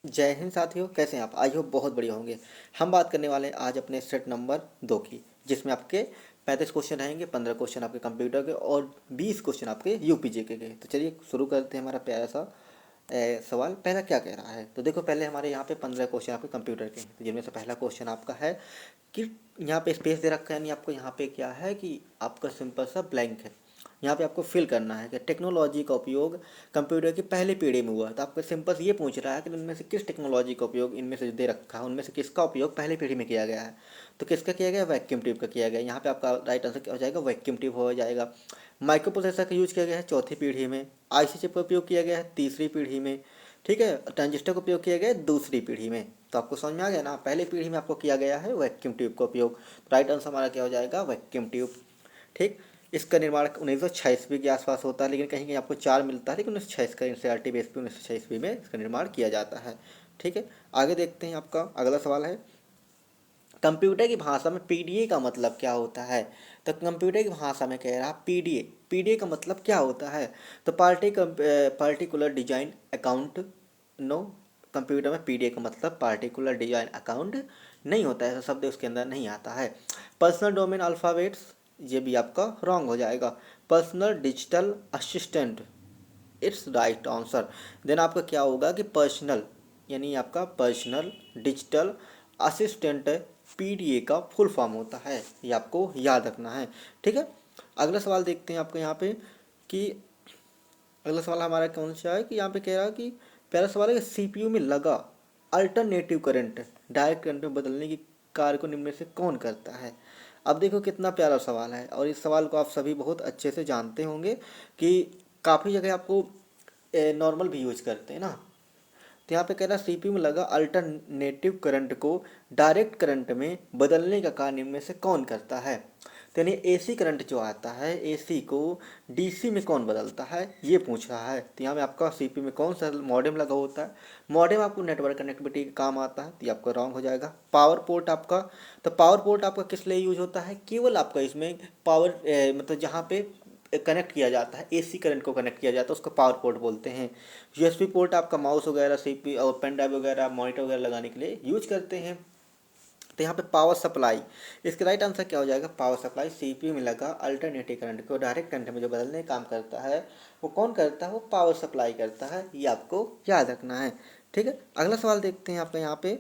जय हिंद साथियों, कैसे हैं आप? आई होप बहुत बढ़िया होंगे। हम बात करने वाले हैं आज अपने सेट नंबर 2 की, जिसमें आपके 35 क्वेश्चन रहेंगे। 15 क्वेश्चन आपके कंप्यूटर के और 20 क्वेश्चन आपके यूपीजे के। तो चलिए शुरू करते हैं हमारा प्यारा सा सवाल। पहला क्या कह रहा है, तो देखो पहले हमारे यहाँ पे 15 क्वेश्चन आपके कंप्यूटर के हैं, तो जिनमें से पहला क्वेश्चन आपका है कि यहाँ पे स्पेस दे रखा है, यानी आपको यहाँ पे क्या है कि आपका सिंपल सा ब्लैंक है। यहाँ पे आपको फिल करना है कि टेक्नोलॉजी का उपयोग कंप्यूटर की पहली पीढ़ी में हुआ। तो आपको सिंपल ये पूछ रहा है कि इनमें से किस टेक्नोलॉजी का उपयोग, इनमें से जो दे रखा है उनमें से किसका उपयोग पहली पीढ़ी में किया गया है। तो किसका किया गया? वैक्यूम ट्यूब का किया गया। यहाँ पे आपका राइट आंसर क्या हो जाएगा? वैक्यूम ट्यूब हो जाएगा। माइक्रो प्रोसेसर का यूज किया गया है चौथी पीढ़ी में। आईसी चिप का उपयोग किया गया है तीसरी पीढ़ी में। ठीक है, ट्रांजिस्टर का उपयोग किया गया है दूसरी पीढ़ी में। तो आपको समझ में आ गया ना, पहली पीढ़ी में आपको किया गया है वैक्यूम ट्यूब का उपयोग। राइट आंसर हमारा क्या हो जाएगा? Vacuum tube. ठीक, इसका निर्माण 1906 के आसपास होता है, लेकिन कहीं कहीं आपको 4 मिलता है, लेकिन 1906 का एनसीईआरटी बेस पे 1906 में इसका निर्माण किया जाता है। ठीक है, आगे देखते हैं। आपका अगला सवाल है कंप्यूटर की भाषा में पीडीए का मतलब क्या होता है। तो कंप्यूटर की भाषा में कह रहा पीडीए, पीडीए का मतलब क्या होता है? तो particular design account. No, computer में पीडीए का मतलब पार्टिकुलर डिजाइन अकाउंट नहीं होता है, ऐसा शब्द उसके अंदर नहीं आता है। पर्सनल डोमेन अल्फ़ाबेट्स, ये भी आपका रॉन्ग हो जाएगा। Personal digital assistant, it's right answer. Then आपका क्या होगा कि पर्सनल, यानी आपका पर्सनल डिजिटल असिस्टेंट पीडीए का फुल फॉर्म होता है, ये आपको याद रखना है। ठीक है, अगला सवाल देखते हैं आपको यहाँ पे कि अगला सवाल हमारा कौन सा है कि यहाँ पे कह रहा है कि पहला सवाल है कि सीपीयू में लगा अल्टरनेटिव करंट डायरेक्ट करंट में बदलने की कार्य को निम्न में से कौन करता है। अब देखो कितना प्यारा सवाल है, और इस सवाल को आप सभी बहुत अच्छे से जानते होंगे कि काफ़ी जगह आपको नॉर्मल भी यूज करते हैं ना। तो यहाँ पे कह रहा है सीपीयू में लगा अल्टरनेटिव करंट को डायरेक्ट करंट में बदलने का कार्य इनमें से कौन करता है। तो यानी एसी करंट जो आता है, एसी को डीसी में कौन बदलता है, ये पूछ रहा है। तो यहाँ में आपका सीपीयू में कौन सा मॉडेम लगा होता है। मॉडेम आपको नेटवर्क कनेक्टिविटी का काम आता है, तो ये आपका रॉन्ग हो जाएगा। पावर पोर्ट आपका, तो पावर पोर्ट आपका किस लिए यूज होता है? केवल आपका इसमें पावर मतलब जहाँ पे कनेक्ट किया जाता है, एसी करंट को कनेक्ट किया जाता है, उसको पावर पोर्ट बोलते हैं। यूएसबी पोर्ट आपका माउस वगैरह, सीपी और पेन ड्राइव वगैरह, मॉनिटर वगैरह लगाने के लिए यूज करते हैं। तो यहाँ पे पावर सप्लाई, इसका राइट आंसर क्या हो जाएगा? Power supply. सीपीयू में लगा अल्टरनेटिव करंट को डायरेक्ट करंट में जो बदलने का काम करता है वो कौन करता है? वो पावर सप्लाई करता है, ये आपको याद रखना है। ठीक है, अगला सवाल देखते हैं आपका यहाँ पे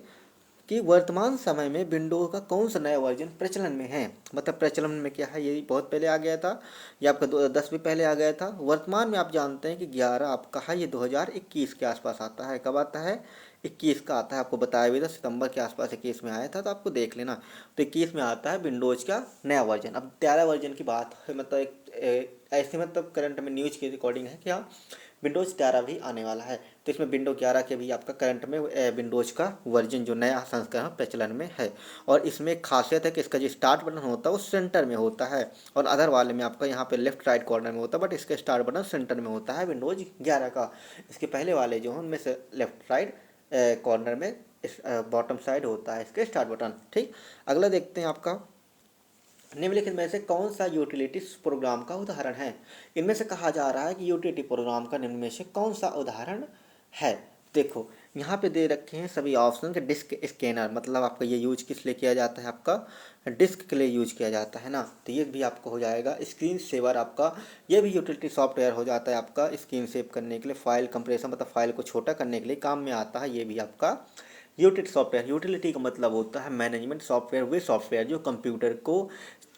कि वर्तमान समय में विंडोज का कौन सा नया वर्जन प्रचलन में है। मतलब प्रचलन में क्या है, ये बहुत पहले आ गया था, ये आपका 10 भी पहले आ गया था। वर्तमान में आप जानते हैं कि 11 आपका है, ये 2021 के आसपास आता है। कब आता है? 21 का आता है, आपको बताया भी था सितंबर के आसपास 21 में आया था, तो आपको देख लेना। तो 21 में आता है विंडोज का नया वर्जन। अब 13 वर्जन की बात है, मतलब ऐसे मतलब करंट में न्यूज की रिकॉर्डिंग है क्या विंडोज़ 11 भी आने वाला है। तो इसमें विंडो 11 के भी आपका करंट में विंडोज़ का वर्जन जो नया संस्करण प्रचलन में है। और इसमें एक खासियत है कि इसका जो स्टार्ट बटन होता है वो सेंटर में होता है, और अदर वाले में आपका यहाँ पे लेफ्ट राइट कॉर्नर में होता है, बट इसका स्टार्ट बटन सेंटर में होता है विंडोज़ 11 का। इसके पहले वाले जो हैं उनमें से लेफ्ट राइट कॉर्नर में बॉटम साइड होता है इसके स्टार्ट बटन। ठीक, अगला देखते हैं आपका निम्नलिखित में से कौन सा यूटिलिटी प्रोग्राम का उदाहरण है। इनमें से कहा जा रहा है कि यूटिलिटी प्रोग्राम का निम्न में से कौन सा उदाहरण है। देखो यहाँ पे दे रखे हैं सभी ऑप्शन के। डिस्क स्कैनर, मतलब आपका ये यूज किस लिए किया जाता है? आपका डिस्क के लिए यूज किया जाता है ना, तो ये भी आपको हो जाएगा। स्क्रीन सेवर आपका, ये भी यूटिलिटी सॉफ्टवेयर हो जाता है आपका, स्क्रीन सेव करने के लिए, फाइल कंप्रेशन मतलब फाइल को छोटा करने के लिए काम में आता है, ये भी आपका यूटिलिटी सॉफ्टवेयर। यूटिलिटी का मतलब होता है मैनेजमेंट सॉफ्टवेयर, वे सॉफ्टवेयर जो कंप्यूटर को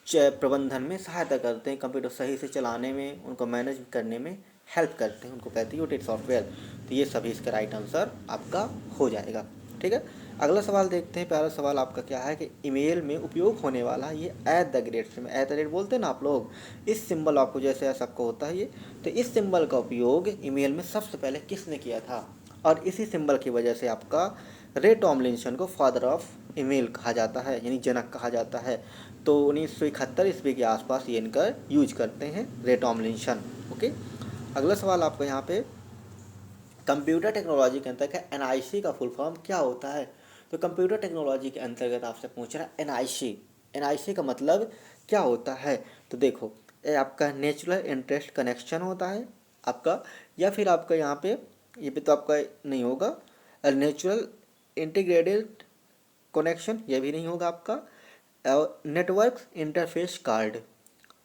प्रबंधन में सहायता करते हैं, कंप्यूटर सही से चलाने में, उनको मैनेज करने में हेल्प करते हैं, उनको कहते हैं यूटिलिटी सॉफ्टवेयर। तो ये सभी इसका राइट आंसर आपका हो जाएगा। ठीक है, अगला सवाल देखते हैं। पहला सवाल आपका क्या है कि ईमेल में उपयोग होने वाला ये एट द रेट से, एट द रेट बोलते हैं ना आप लोग, इस सिंबल आपको जैसे सबको होता है ये, तो इस सिंबल का उपयोग ईमेल में सबसे पहले किसने किया था? और इसी सिंबल की वजह से आपका रे टॉमलिंसन को फादर ऑफ ईमेल कहा जाता है, यानी जनक कहा जाता है। तो 1971 ईस्वी के आसपास ये इनका यूज करते हैं, रे टॉमलिंसन। ओके, अगला सवाल आपका यहाँ पे कंप्यूटर टेक्नोलॉजी के अंतर्गत एनआईसी का फुल फॉर्म क्या होता है। तो कंप्यूटर टेक्नोलॉजी के अंतर्गत आपसे पूछ रहा है एनआईसी, एनआईसी का मतलब क्या होता है। तो देखो ये आपका नेचुरल इंटरेस्ट कनेक्शन होता है आपका, या फिर आपका यहाँ पे ये भी तो आपका नहीं होगा, नेचुरल इंटीग्रेटेड कनेक्शन, यह भी नहीं होगा आपका। Network interface card.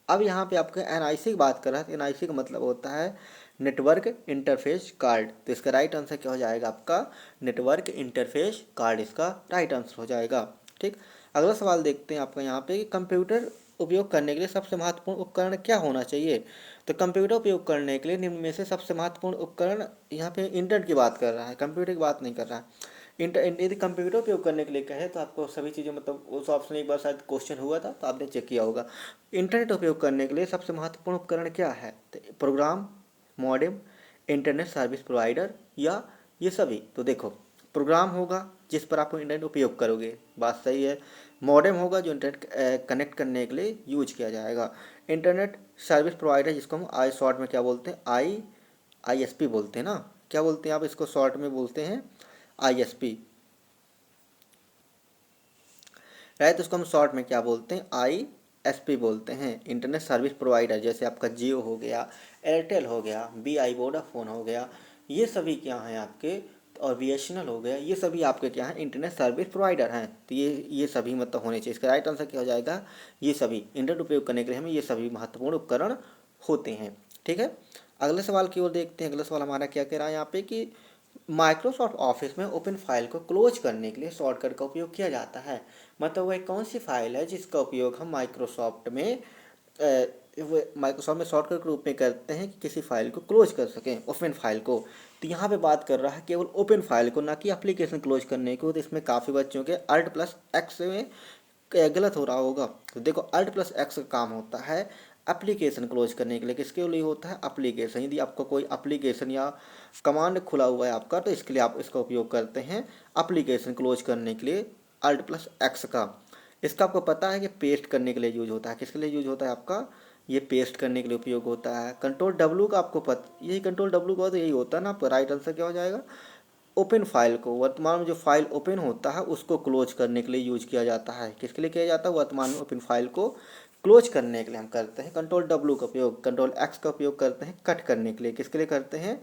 अब यहाँ पे आपका एनआईसी की बात कर रहा है, तो एनआईसी का मतलब होता है नेटवर्क इंटरफेस कार्ड। तो इसका राइट आंसर क्या हो जाएगा आपका, नेटवर्क इंटरफेस कार्ड इसका राइट आंसर हो जाएगा। ठीक, अगला सवाल देखते हैं आपका यहाँ पे कि कंप्यूटर उपयोग करने के लिए सबसे महत्वपूर्ण उपकरण क्या होना चाहिए। तो कंप्यूटर उपयोग करने के लिए निम्न में से सबसे महत्वपूर्ण उपकरण, यहाँ पे इंटरनेट की बात कर रहा है, कंप्यूटर की बात नहीं कर रहा है। यदि कंप्यूटर उपयोग करने के लिए कहे तो आपको सभी चीज़ें, मतलब उस ऑप्शन एक बार शायद क्वेश्चन हुआ था तो आपने चेक किया होगा। इंटरनेट उपयोग करने के लिए सबसे महत्वपूर्ण उपकरण क्या है, तो program, modem, internet service provider या ये सभी। तो देखो, प्रोग्राम होगा जिस पर आप इंटरनेट उपयोग करोगे, बात सही है। मॉडेम होगा जो इंटरनेट कनेक्ट करने के लिए यूज किया जाएगा। इंटरनेट सर्विस प्रोवाइडर जिसको हम आई शॉर्ट में क्या बोलते हैं, ISP बोलते हैं ना, क्या बोलते हैं आप इसको शॉर्ट में बोलते हैं ISP, राइट। तो उसको हम शॉर्ट में क्या बोलते हैं, ISP बोलते हैं, इंटरनेट सर्विस प्रोवाइडर। जैसे आपका जियो हो गया, एयरटेल हो गया, BI वोडाफोन हो गया, ये सभी क्या हैं आपके, और BSNL हो गया, ये सभी आपके क्या हैं, इंटरनेट सर्विस प्रोवाइडर हैं। तो ये सभी मतलब होने चाहिए। इसका राइट आंसर क्या हो जाएगा, ये सभी इंटरनेट उपयोग करने के लिए हमें ये सभी महत्वपूर्ण उपकरण होते हैं। ठीक है, अगले सवाल की ओर देखते हैं। अगला सवाल हमारा क्या कह रहा है यहाँ पे कि माइक्रोसॉफ्ट ऑफिस में ओपन फाइल को क्लोज करने के लिए शॉर्टकट का उपयोग किया जाता है। मतलब वह कौन सी फाइल है जिसका उपयोग हम माइक्रोसॉफ्ट में शॉर्टकट के रूप में करते हैं कि किसी फाइल को क्लोज कर सकें, ओपन फाइल को। तो यहाँ पे बात कर रहा है केवल ओपन फाइल को, ना कि एप्लीकेशन क्लोज करने को। तो इसमें काफ़ी बच्चों के Alt+X में गलत हो रहा होगा। तो देखो, Alt+X का काम होता है एप्लीकेशन क्लोज करने के लिए। किसके लिए होता है, एप्लीकेशन। यदि आपका कोई एप्लीकेशन या कमांड खुला हुआ है आपका, तो इसके लिए आप इसका उपयोग करते हैं एप्लीकेशन क्लोज करने के लिए Alt+X का। इसका आपको पता है कि पेस्ट करने के लिए यूज होता है। किसके लिए यूज होता है आपका, ये पेस्ट करने के लिए उपयोग होता है। Ctrl+W का आपको पता, यही Ctrl+W का तो यही होता है ना। आपका राइट आंसर क्या हो जाएगा, ओपन फाइल को, वर्तमान में जो फाइल ओपन होता है उसको क्लोज करने के लिए यूज किया जाता है। किसके लिए किया जाता है, वर्तमान में ओपन फाइल को क्लोज करने के लिए हम करते हैं Ctrl+W का उपयोग। Ctrl+X का उपयोग करते हैं कट करने के लिए। किसके लिए करते हैं,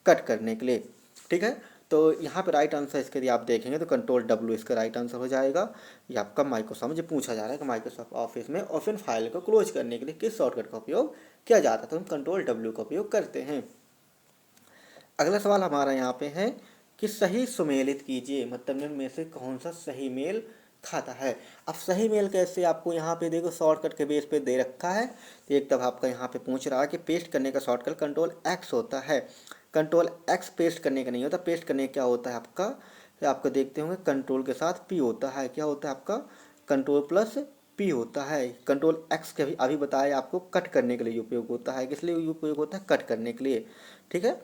कट करने के लिए। ठीक है, तो यहाँ पे राइट आंसर इसके लिए आप देखेंगे तो Ctrl+W इसका राइट आंसर हो जाएगा। ये आपका माइक्रोसॉफ्ट में जो पूछा जा रहा है कि माइक्रोसॉफ्ट ऑफिस में ओपन फाइल को क्लोज करने के लिए किस शॉर्टकट का उपयोग किया जाता है, तो हम Ctrl+W का उपयोग करते हैं। अगला सवाल हमारा यहाँ पे है कि सही सुमेलित कीजिए, मतलब निम्न में से कौन सा सही मेल खाता है। अब सही मेल कैसे, आपको यहाँ पे देखो शॉर्टकट के बेस पे दे रखा है। तो एक तब आपका यहाँ पे पूछ रहा है कि पेस्ट करने का शॉर्टकट Ctrl+X होता है। Ctrl+X पेस्ट करने का नहीं होता। पेस्ट करने का क्या होता है आपका, तो आपको देखते होंगे कंट्रोल के साथ P होता है। क्या होता है आपका, Ctrl+P होता है। Ctrl+X के अभी बताया आपको कट करने के लिए उपयोग होता है। किस लिए उपयोग होता है, कट करने के लिए। ठीक है,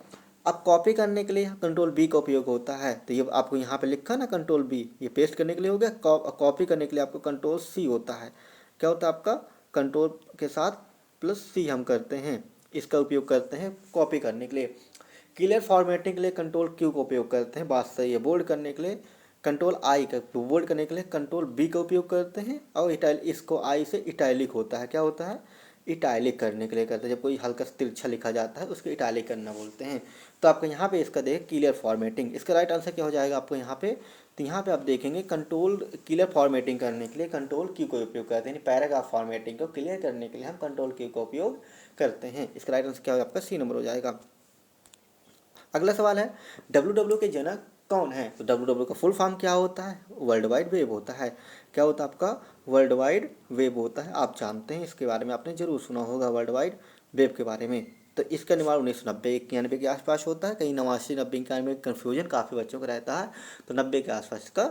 अब कॉपी करने के लिए Ctrl+B का उपयोग होता है। तो ये आपको यहाँ पे लिखा ना Ctrl+B, ये पेस्ट करने के लिए हो गया। कॉपी करने के लिए आपको Ctrl+C होता है। क्या होता है आपका, कंट्रोल के साथ +C हम करते हैं, इसका उपयोग करते हैं कॉपी करने के लिए। क्लियर फॉर्मेटिंग के लिए Ctrl+Q का उपयोग करते हैं, बात सही है। बोल्ड करने के लिए Ctrl+I का, बोल्ड करने के लिए Ctrl+B का उपयोग करते हैं। और इसको I से इटैलिक होता है। क्या होता है, इटैलिक करने के लिए करते हैं। जब कोई हल्का तिरछा लिखा जाता है उसको इटैलिक करना बोलते हैं। तो आपको यहाँ पे इसका देखें क्लियर फॉर्मेटिंग, इसका राइट आंसर क्या हो जाएगा आपको यहाँ पे, तो यहाँ पे आप देखेंगे क्लियर फॉर्मेटिंग करने के लिए Ctrl+Q का उपयोग करते हैं। पैराग्राफ फॉर्मेटिंग को क्लियर करने के लिए हम Ctrl+Q का उपयोग करते हैं। इसका राइट आंसर क्या होगा आपका, C नंबर हो जाएगा। अगला सवाल है WW के जनक कौन है। तो WW का फुल फॉर्म क्या होता है, वर्ल्ड वाइड वेब होता है। क्या होता है आपका, वर्ल्ड वाइड वेब होता है। आप जानते हैं, इसके बारे में आपने जरूर सुना होगा वर्ल्ड वाइड वेब के बारे में। तो इसका निर्माण 1990-91 के आसपास होता है। कहीं 89-90-91 कन्फ्यूजन काफ़ी बच्चों को रहता है। तो 90 के आसपास इसका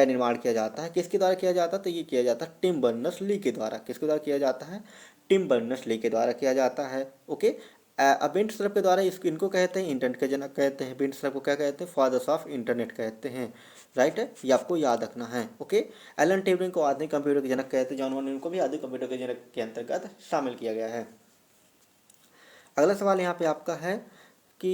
निर्माण किया जाता है। किसके द्वारा किया जाता है, तो ये किया जाता है टिम बर्नर्स-ली के द्वारा। किसके द्वारा किया जाता है, टिम बर्नर्स-ली के द्वारा किया जाता है। ओके, अब बिंट सर्फ के द्वारा इनको कहते हैं इंटरनेट के जनक कहते हैं। बिंट सर्फ को क्या कहते हैं, फादर्स ऑफ इंटरनेट कहते हैं। राइट है, ये आपको याद रखना है। ओके, एलन ट्यूरिंग को आधुनिक कंप्यूटर के जनक कहते हैं। जॉन वॉन को भी आधुनिक कंप्यूटर के जनक के अंतर्गत शामिल किया गया है। अगला सवाल यहाँ पे आपका है कि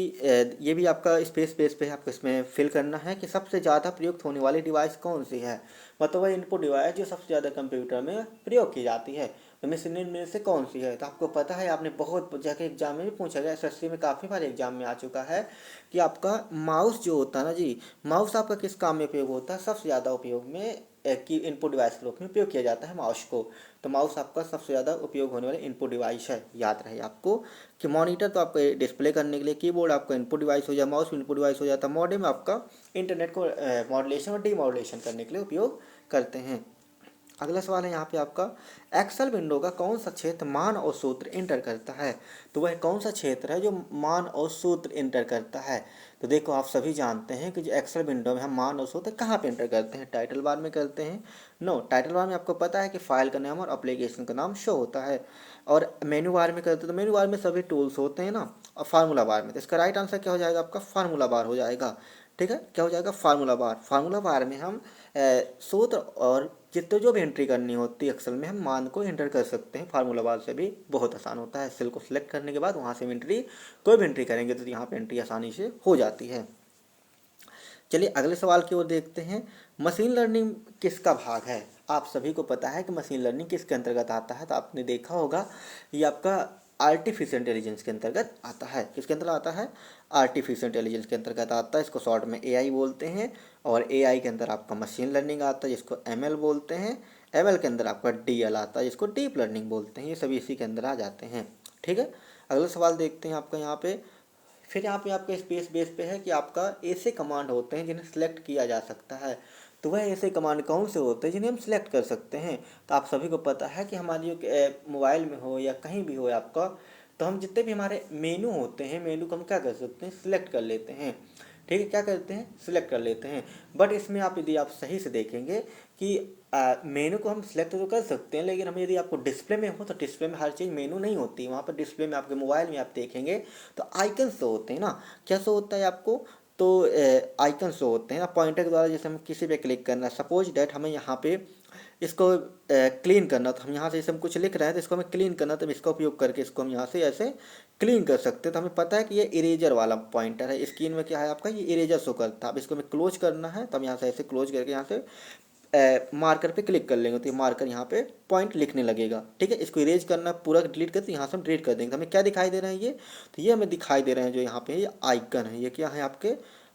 ये भी आपका स्पेस बेस पे आपको इसमें फिल करना है कि सबसे ज़्यादा प्रयुक्त होने वाली डिवाइस कौन सी है। मतलब वह इनपुट डिवाइस जो सबसे ज़्यादा कंप्यूटर में प्रयोग की जाती है। निम्नलिखित में से कौन सी है? तो आपको पता है, आपने बहुत जगह एग्जाम में भी पूछा गया, एसएससी में काफ़ी बार एग्जाम में आ चुका है कि आपका माउस जो होता है ना जी, माउस आपका किस काम में उपयोग होता है? सबसे ज़्यादा उपयोग में की इनपुट डिवाइस के रूप में उपयोग किया जाता है माउस को। तो माउस आपका सबसे ज़्यादा उपयोग होने वाला इनपुट डिवाइस है। याद रहे आपको कि मॉनिटर तो आपका डिस्प्ले करने के लिए, कीबोर्ड आपका इनपुट डिवाइस हो जाए, माउस इनपुट डिवाइस हो जाता है, मॉडेम आपका इंटरनेट को मॉड्यूलेशन और डीमॉड्यूलेशन करने के लिए उपयोग करते हैं। अगला सवाल है यहाँ पे आपका, एक्सेल विंडो का कौन सा क्षेत्र मान और सूत्र इंटर करता है? तो वह कौन सा क्षेत्र है जो मान और सूत्र इंटर करता है? तो देखो, आप सभी जानते हैं कि जो एक्सेल विंडो में हम मान और सूत्र कहाँ पे इंटर करते हैं? टाइटल बार में करते हैं? नो, टाइटल बार में आपको पता है कि फाइल का नाम और एप्लीकेशन का नाम शो होता है। और मेन्यू बार में करते हैं, तो मेन्यू बार में सभी टूल्स होते हैं ना। और फार्मूला बार में, तो इसका राइट आंसर क्या हो जाएगा? आपका फार्मूला बार हो जाएगा। ठीक है, क्या हो जाएगा? फार्मूला बार। फार्मूला बार में हम सूत्र और जितने जो भी एंट्री करनी होती है एक्सेल में, हम मान को एंटर कर सकते हैं। फार्मूला बार से भी बहुत आसान होता है। सेल को सिलेक्ट करने के बाद वहाँ से एंट्री, कोई भी एंट्री करेंगे तो यहाँ पे एंट्री आसानी से हो जाती है। चलिए अगले सवाल की ओर देखते हैं। मशीन लर्निंग किसका भाग है? आप सभी को पता है कि मशीन लर्निंग किसके अंतर्गत आता है। तो आपने देखा होगा, ये आपका आर्टिफिशियल इंटेलिजेंस के अंतर्गत आता है। किसके अंतर्गत आता है? आर्टिफिशियल इंटेलिजेंस के अंतर्गत आता है। इसको शॉर्ट में एआई बोलते हैं। और एआई के अंदर आपका मशीन लर्निंग आता है, जिसको एमएल बोलते हैं। एमएल के अंदर आपका डीएल आता है, जिसको डीप लर्निंग बोलते हैं। ये सभी इसी के अंदर आ जाते हैं। ठीक है, अगला सवाल देखते हैं आपका यहाँ पे। फिर यहाँ पे आपका स्पेस बेस पे है कि आपका ऐसे कमांड होते हैं जिन्हें सिलेक्ट किया जा सकता है। तो वह ऐसे कमांड कौन से होते हैं जिन्हें हम सिलेक्ट कर सकते हैं? तो आप सभी को पता है कि हमारी जो मोबाइल में हो या कहीं भी हो आपका, तो हम जितने भी हमारे मेनू होते हैं, मेनू को हम क्या कर सकते हैं? सिलेक्ट कर लेते हैं। ठीक है, क्या करते हैं? सिलेक्ट कर लेते हैं। बट इसमें आप यदि आप सही से देखेंगे कि मेनू को हम सिलेक्ट तो कर सकते हैं, लेकिन हम यदि आपको डिस्प्ले में हो तो डिस्प्ले में हर चीज़ मेनू नहीं होती। वहाँ पर डिस्प्ले में आपके मोबाइल में आप देखेंगे तो आइकन शो होते हैं ना। क्या शो होता है आपको? तो आइकन शो होते हैं ना, पॉइंटर के द्वारा। जैसे हम किसी पे क्लिक करना, सपोज डैट हमें यहाँ पे इसको क्लीन करना, तो हम यहाँ से जैसे हम कुछ लिख रहे हैं तो इसको हमें क्लीन करना, तो हम इसका उपयोग करके इसको हम यहाँ से ऐसे क्लीन कर सकते हैं। तो हमें पता है कि ये इरेजर वाला पॉइंटर है। स्क्रीन में क्या है आपका? ये इरेजर शो करता है। अब इसको हमें क्लोज करना है, तो हम यहाँ से ऐसे क्लोज करके यहाँ से मार्कर पे क्लिक कर लेंगे, तो ये मार्कर यहाँ पे पॉइंट लिखने लगेगा। ठीक है, इसको इरेज करना, पूरा डिलीट करते यहाँ से हम डिलीट कर देंगे। तो हमें क्या दिखाई दे रहे हैं? ये तो ये हमें दिखाई दे रहे हैं जो यहाँ पे ये आइकन है। ये क्या है? आपके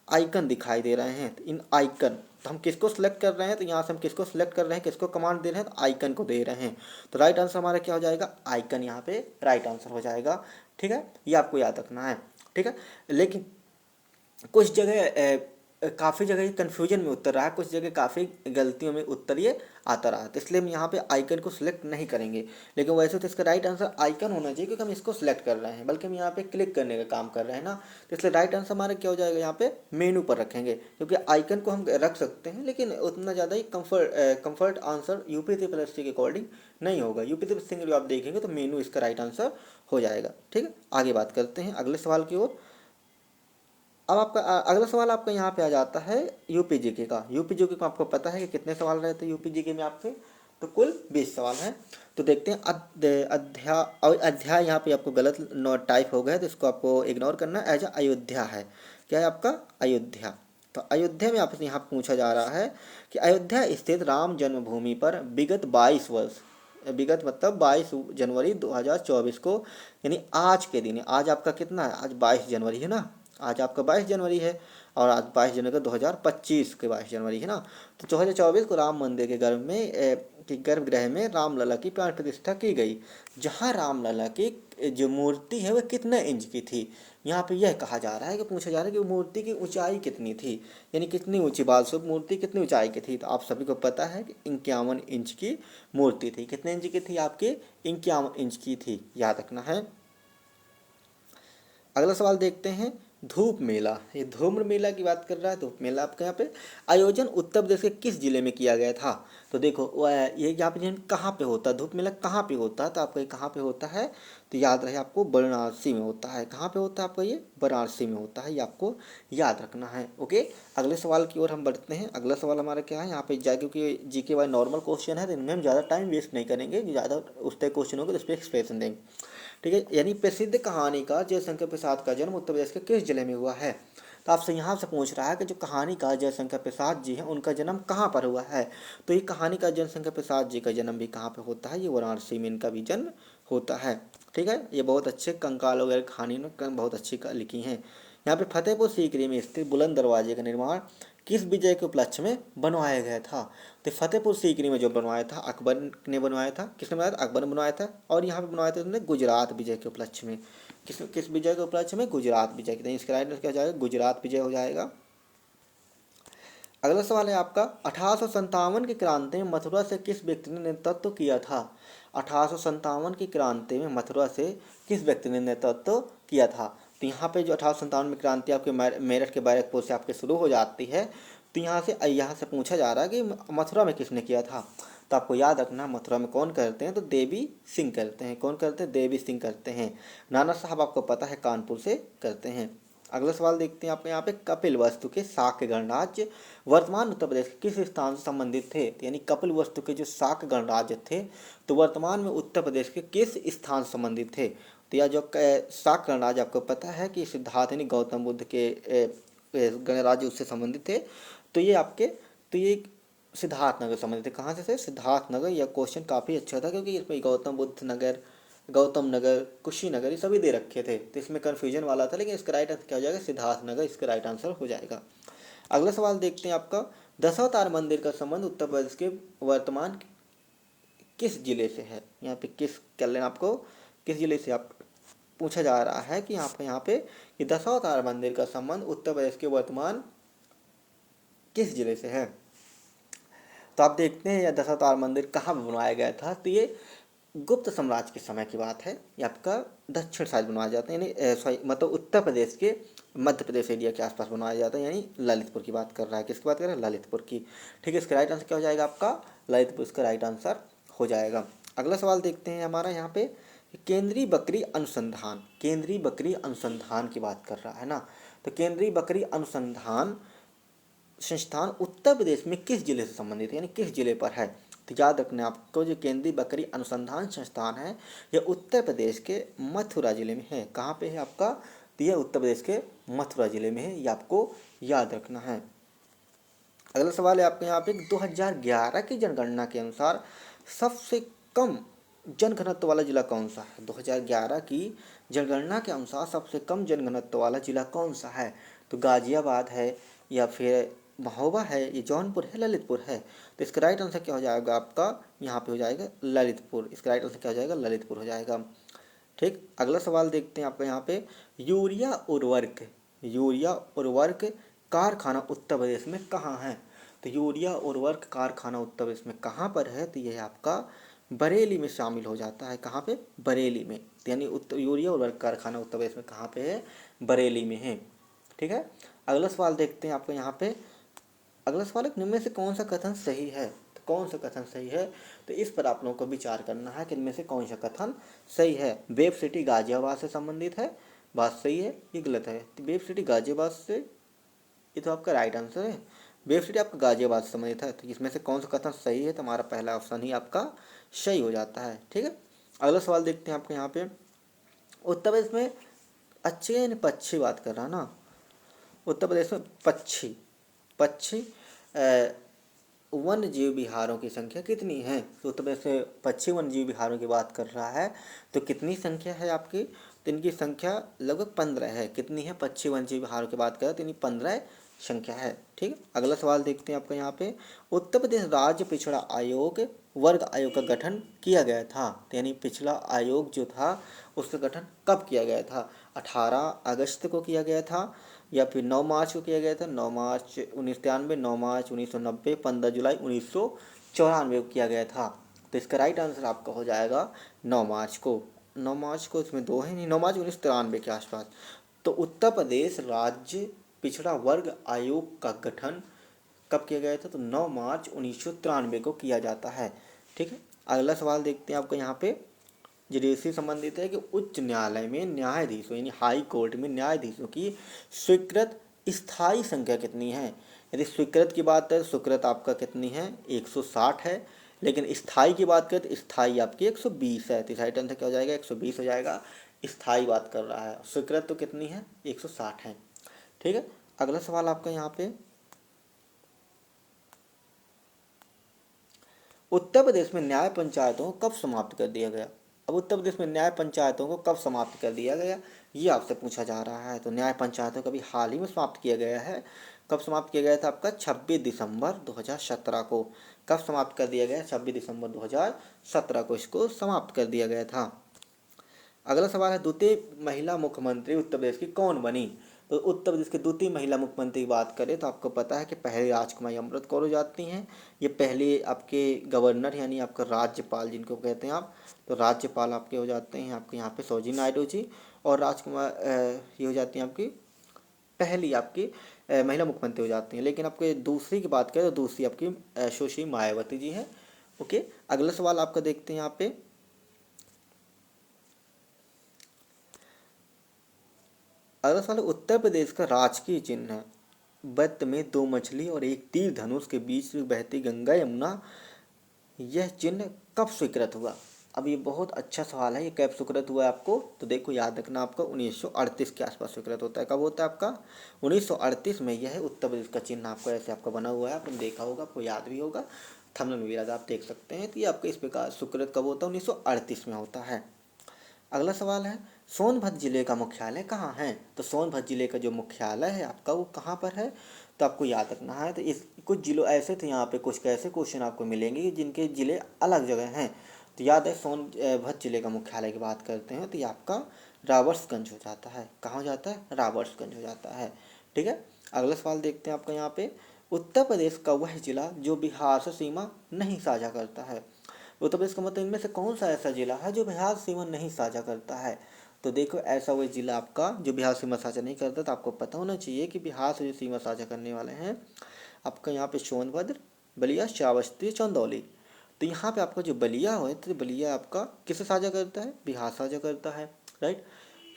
आइकन दिखाई दे रहे हैं। तो इन आइकन, तो हम किसको सिलेक्ट कर रहे हैं? तो यहाँ से हम किसको सिलेक्ट कर रहे हैं, किसको कमांड दे रहे हैं? तो आइकन को दे रहे हैं। तो राइट आंसर हमारा क्या हो जाएगा? आइकन यहाँ पे राइट आंसर हो जाएगा। ठीक है, ये आपको याद रखना है। ठीक है, लेकिन कुछ जगह काफ़ी जगह ये कन्फ्यूजन में उत्तर रहा है, कुछ जगह काफ़ी गलतियों में उत्तर ये आता रहा, तो इसलिए हम यहाँ पे आइकन को सिलेक्ट नहीं करेंगे। लेकिन वैसे तो इसका राइट आंसर आइकन होना चाहिए, क्योंकि हम इसको सिलेक्ट कर रहे हैं, बल्कि हम यहाँ पे क्लिक करने का काम कर रहे हैं ना। तो इसलिए राइट आंसर हमारा क्या हो जाएगा? यहाँ पे मेनू पर रखेंगे, क्योंकि आइकन को हम रख सकते हैं, लेकिन उतना ज़्यादा ही कम्फर्ट आंसर यूपी के अकॉर्डिंग नहीं होगा। यूपी जो आप देखेंगे तो मेनू इसका राइट आंसर हो जाएगा। ठीक है, आगे बात करते हैं अगले सवाल की ओर। अब आपका अगला सवाल आपका यहाँ पे आ जाता है यूपी जीके का। यूपी जीके को आपको पता है कि कितने सवाल रहते हैं यूपी जीके में आपके? तो कुल 20 सवाल हैं। तो देखते हैं अध्याय यहाँ पे आपको गलत नोट टाइप हो गया, तो इसको आपको इग्नोर करना है। एज अयोध्या है, क्या है आपका? अयोध्या। तो अयोध्या में आपसे यहाँ पूछा जा रहा है कि अयोध्या स्थित राम जन्मभूमि पर विगत 22 वर्ष, विगत मतलब 22 जनवरी 2024 को, यानी आज के दिन, आज आपका कितना है? आज 22 जनवरी है ना। आज आपका 22 जनवरी है, और आज 22 जनवरी का 2025 के 22 जनवरी है ना। तो 2024 को राम मंदिर के गर्भगृह में रामलला की प्राण प्रतिष्ठा की गई, जहाँ रामलला की जो मूर्ति है वह कितने इंच की थी? यहाँ पे यह कहा जा रहा है कि पूछा जा रहा है कि मूर्ति की ऊंचाई कितनी थी, यानी कितनी ऊंची, बाल स्वरूप मूर्ति कितनी ऊंचाई की थी? तो आप सभी को पता है कि 51 इंच की मूर्ति थी। कितने इंच की थी? आपके 51 इंच की थी, याद रखना है। अगला सवाल देखते हैं, धूप मेला। ये धूम्र मेला की बात कर रहा है। धूप मेला आपके यहाँ पे आयोजन उत्तर प्रदेश के किस जिले में किया गया था? तो देखो ये यहाँ पे कहाँ पे होता है? धूप मेला कहाँ पे होता है? तो आपका ये कहाँ पे होता है? तो याद रहे आपको वाराणसी में होता है। कहाँ पे होता है आपका? ये वाराणसी में होता है, ये आपको याद रखना है। ओके, अगले सवाल की ओर हम बढ़ते हैं। अगला सवाल हमारा क्या है यहाँ पे? क्योंकि जीके वाई नॉर्मल क्वेश्चन है, तो इनमें हम ज़्यादा टाइम वेस्ट नहीं करेंगे। ज़्यादा उस तरह क्वेश्चन होगा तो उस पर एक्सप्रेशन देंगे। ठीक है, यानी प्रसिद्ध कहानीकार जयशंकर प्रसाद का जन्म उत्तर प्रदेश के किस जिले में हुआ है? तो आपसे यहाँ से पूछ रहा है कि जो कहानीकार जयशंकर प्रसाद जी हैं उनका जन्म कहाँ पर हुआ है। तो ये कहानीकार जयशंकर प्रसाद जी का जन्म भी कहाँ पर होता है, ये वाराणसी में इनका भी जन्म होता है। ठीक है, ये बहुत अच्छे कंकाल वगैरह कहानी में बहुत अच्छी लिखी हैं। यहाँ पे फतेहपुर सीकरी में स्थित बुलंद दरवाजे का निर्माण किस विजय के उपलक्ष्य में बनवाया गया था। तो फतेहपुर सीकरी में जो बनवाया था अकबर ने बनवाया था। किसने बनवाया था? अकबर ने बनवाया था। और यहाँ पे बनवाया था उसने गुजरात विजय के उपलक्ष्य में। किस विजय के उपलक्ष्य में? गुजरात विजय के। इसका राइट आंसर क्या हो जाएगा? गुजरात विजय हो जाएगा। अगला सवाल है आपका, 1857 की क्रांति में मथुरा से किस व्यक्ति ने नेतृत्व किया था। 1857 की क्रांति में मथुरा से किस व्यक्ति ने नेतृत्व किया था। तो यहाँ पे जो 1857 में क्रांति आपके मेरठ के बैरकपुर से आपके शुरू हो जाती है। तो यहाँ से पूछा जा रहा है कि मथुरा में किसने किया था। तो आपको याद रखना, मथुरा में कौन करते हैं? तो देवी सिंह करते हैं। कौन करते हैं? देवी सिंह करते हैं। नाना साहब आपको पता है कानपुर से करते हैं। अगला सवाल देखते हैं आपके यहाँ पे, कपिल वस्तु के शाक्य गणराज्य वर्तमान उत्तर प्रदेश के किस स्थान से संबंधित थे। यानी कपिल वस्तु के जो शाक्य गणराज्य थे तो वर्तमान में उत्तर प्रदेश के किस स्थान से संबंधित थे। तो यह जो शाक्य गणराज्य आपको पता है कि सिद्धार्थ यानी गौतम बुद्ध के गणराज्य उससे संबंधित थे। तो ये सिद्धार्थनगर संबंधित थे। कहाँ से थे? सिद्धार्थनगर। यह क्वेश्चन काफ़ी अच्छा था क्योंकि इसमें गौतम नगर, कुशीनगर ये सभी दे रखे थे, तो इसमें कन्फ्यूजन वाला था। लेकिन इसका राइट आंसर क्या हो जाएगा? सिद्धार्थनगर इसका राइट आंसर हो जाएगा। अगला सवाल देखते हैं आपका, दशावतार मंदिर का संबंध उत्तर प्रदेश के वर्तमान किस जिले से है। यहाँ पे किस कर लेना आपको, किस जिले से आप पूछा जा रहा है कि यहाँ पे कि दशावतार मंदिर का संबंध उत्तर प्रदेश के वर्तमान किस जिले से है। तो आप देखते हैं यह दशावतार मंदिर कहाँ बनवाया गया था। तो ये गुप्त साम्राज्य के समय की बात है। ये आपका दक्षिण साइड बनवाया जाता है, यानी मतलब उत्तर प्रदेश के मध्य प्रदेश एरिया के आसपास बनवाया जाता है। यानी ललितपुर की बात कर रहा है। किसकी बात कर रहा है? ललितपुर की। ठीक है, इसका राइट आंसर क्या हो जाएगा आपका? ललितपुर इसका राइट आंसर हो जाएगा। अगला सवाल देखते हैं हमारा यहाँ पे, केंद्रीय बकरी अनुसंधान की बात कर रहा है ना। तो केंद्रीय बकरी अनुसंधान संस्थान उत्तर प्रदेश में किस जिले से संबंधित है, यानी किस जिले पर है। तो याद रखना आपको, जो केंद्रीय बकरी अनुसंधान संस्थान है यह उत्तर प्रदेश के मथुरा जिले में है। कहाँ पे है आपका? तो यह उत्तर प्रदेश के मथुरा जिले में है, ये आपको याद रखना है। अगला सवाल है आपके यहाँ पे, 2011 की जनगणना के अनुसार सबसे कम जनघनत्व वाला जिला कौन सा है। 2011 की जनगणना के अनुसार सबसे कम जनघनत्व वाला जिला कौन सा है। तो गाजियाबाद है, या फिर महोबा है, ये जौनपुर है, ललितपुर है। तो इसका राइट आंसर क्या हो जाएगा आपका? यहाँ पे हो जाएगा ललितपुर। इसका राइट आंसर क्या हो जाएगा? ललितपुर हो जाएगा। ठीक, अगला सवाल देखते हैं आपका यहाँ पे, यूरिया उर्वरक कारखाना उत्तर प्रदेश में कहाँ है। तो यूरिया उर्वरक कारखाना उत्तर प्रदेश में कहाँ पर है। तो यह आपका बरेली में शामिल हो जाता है। कहाँ पे? बरेली में। यानी यूरिया उर्वरक कारखाना उत्तर प्रदेश में कहाँ पे है? बरेली में है। ठीक है, अगला सवाल देखते हैं आपको यहाँ पे, अगला सवाल है, इनमें से कौन सा कथन सही है। तो कौन सा कथन सही है, तो इस पर आप लोगों को विचार करना है कि इनमें से कौन सा कथन सही है। वेब सिटी गाजियाबाद से संबंधित है, बात सही है, ये गलत है। तो वेब सिटी गाजियाबाद से, ये तो आपका राइट आंसर है। वेब सिटी आपका गाजियाबाद से संबंधित है। तो इसमें से कौन सा कथन सही है, तो हमारा पहला ऑप्शन ही आपका सही हो जाता है। ठीक है, अगला सवाल देखते हैं आपके यहाँ पे, उत्तर प्रदेश में अच्छे यानी पक्षी बात कर रहा है ना। उत्तर प्रदेश में पक्षी वन्य जीव विहारों की संख्या कितनी है। तो उत्तर प्रदेश में पक्षी वन्य जीव विहारों की बात कर रहा है, तो कितनी संख्या है आपकी। तो इनकी संख्या लगभग 15 है। कितनी है? पक्षी वन्य जीव विहारों की बात करें तो इनकी 15 संख्या है। ठीक है, अगला सवाल देखते हैं आपको यहाँ पे, उत्तर प्रदेश राज्य पिछड़ा आयोग वर्ग आयोग का गठन किया गया था। यानी पिछला आयोग जो था उसका गठन कब किया गया था। 18 अगस्त को किया गया था, या फिर 9 मार्च को किया गया था। 9 मार्च 1993, 9 मार्च 1990, 15 जुलाई 1994 को किया गया था। तो इसका राइट आंसर आपका हो जाएगा 9 मार्च को। 9 मार्च को, इसमें दो है नहीं, 9 मार्च 1993 के आसपास। तो उत्तर प्रदेश राज्य पिछड़ा वर्ग आयोग का गठन कब किया गया था। तो 9 मार्च 1993 को किया जाता है। ठीक है, अगला सवाल देखते हैं आपको यहाँ पे, जुडिशरी संबंधित है कि उच्च न्यायालय में न्यायाधीशों यानी हाई कोर्ट में न्यायाधीशों की स्वीकृत स्थायी संख्या कितनी है। यदि स्वीकृत की बात है, स्वीकृत आपका कितनी है? 160 है। लेकिन स्थायी की बात करें तो स्थायी आपकी 120 है। तो राइट आंसर क्या हो जाएगा? 120 हो जाएगा। स्थायी बात कर रहा है, स्वीकृत तो कितनी है? 160 है। ठीक है, अगला सवाल आपका यहाँ पे, उत्तर प्रदेश में न्याय पंचायतों को कब समाप्त कर दिया गया। अब उत्तर प्रदेश में न्याय पंचायतों को कब समाप्त कर दिया गया, ये आपसे पूछा जा रहा है। तो न्याय पंचायतों को अभी हाल ही में समाप्त किया गया है। कब समाप्त किया गया था आपका, 26 दिसंबर 2017 को। कब समाप्त कर दिया गया, 26 दिसंबर 2017 को इसको समाप्त कर दिया गया था। अगला सवाल है, द्वितीय महिला मुख्यमंत्री उत्तर प्रदेश की कौन बनी। तो उत्तर प्रदेश की द्वितीय महिला मुख्यमंत्री की बात करें तो आपको पता है कि पहले राजकुमारी अमृत कौर हो जाती हैं। ये पहले आपके गवर्नर यानी आपका राज्यपाल जिनको कहते हैं आप, तो राज्यपाल आपके हो जाते हैं आपके यहाँ पे सरोजिनी नायडू जी। और राजकुमार ये हो जाती हैं आपकी पहली आपकी महिला मुख्यमंत्री हो जाती हैं। लेकिन आपके दूसरी की बात करें तो दूसरी आपकी सुश्री मायावती जी हैं। ओके, अगला सवाल आपका देखते हैं यहाँ पे, अगला सवाल, उत्तर प्रदेश का राजकीय चिन्ह है वृत्त में 2 मछली और एक तीर धनुष के बीच में बहती गंगा यमुना, यह चिन्ह कब स्वीकृत हुआ। अब ये बहुत अच्छा सवाल है, ये कब स्वीकृत हुआ है आपको, तो देखो याद रखना आपका 1938 के आसपास स्वीकृत होता है। कब होता है आपका, 1938 में यह उत्तर प्रदेश का चिन्ह आपका ऐसे आपका बना हुआ है। आपने देखा होगा, आपको याद भी होगा, थंबनेल में भी आप देख सकते हैं। तो ये आपका इस प्रकार स्वीकृत कब होता है, 1938 में होता है। अगला सवाल है, सोनभद्र जिले का मुख्यालय कहाँ है। तो सोनभद्र जिले का जो मुख्यालय है आपका वो कहाँ पर है, तो आपको याद रखना है। तो इस कुछ जिलों ऐसे थे यहाँ पे, कुछ ऐसे क्वेश्चन आपको मिलेंगे जिनके जिले अलग जगह हैं। तो याद है, सोनभद्र जिले का मुख्यालय की बात करते हैं तो ये आपका राबर्ट्सगंज हो जाता है। कहाँ हो जाता है, राबर्ट्सगंज हो जाता है। ठीक है, अगला सवाल देखते हैं आपका यहाँ पे, उत्तर प्रदेश का वह जिला जो बिहार से सीमा नहीं साझा करता है। उत्तर प्रदेश का मतलब इनमें से कौन सा ऐसा जिला है जो बिहार सीमा नहीं साझा करता है। तो देखो, ऐसा वही जिला आपका जो बिहार सीमा साझा नहीं करता, तो आपको पता होना चाहिए कि बिहार से जो सीमा साझा करने वाले हैं आपका यहाँ पे सोनभद्र, बलिया, श्रावस्ती, चंदौली। तो यहाँ पे आपका जो बलिया है, तो बलिया आपका किसे साझा करता है, बिहार साझा करता है, राइट।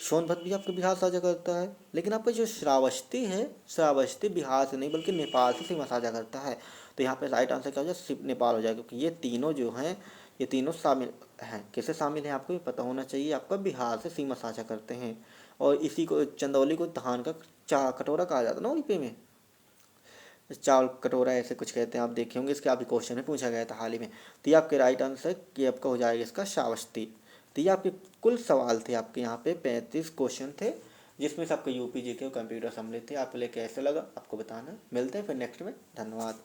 सोनभद्र भी आपका बिहार साझा करता है, लेकिन आपका जो श्रावस्ती है, श्रावस्ती बिहार से नहीं बल्कि नेपाल से सीमा साझा करता है। तो यहाँ पे राइट आंसर क्या हो जाए, नेपाल हो जाएगा, क्योंकि ये तीनों जो हैं ये तीनों शामिल हैं। किसे शामिल हैं आपको भी पता होना चाहिए, आपका बिहार से सीमा साझा करते हैं। और इसी को चंदौली को धान का चा कटोरा कहा जाता है ना उड़ीपे में, चावल कटोरा ऐसे कुछ कहते हैं, आप देखे होंगे, इसके अभी क्वेश्चन में पूछा गया था हाल ही में। तो ये आपके राइट आंसर कि आपका हो जाएगा इसका श्रावस्ती। तो ये आपके कुल सवाल थे, आपके यहाँ पे 35 क्वेश्चन थे, जिसमें से आपका यूपी जीके और कंप्यूटर सम्मिलित थे। आपको लिए कैसे लगा आपको बताना। मिलते हैं फिर नेक्स्ट में, धन्यवाद।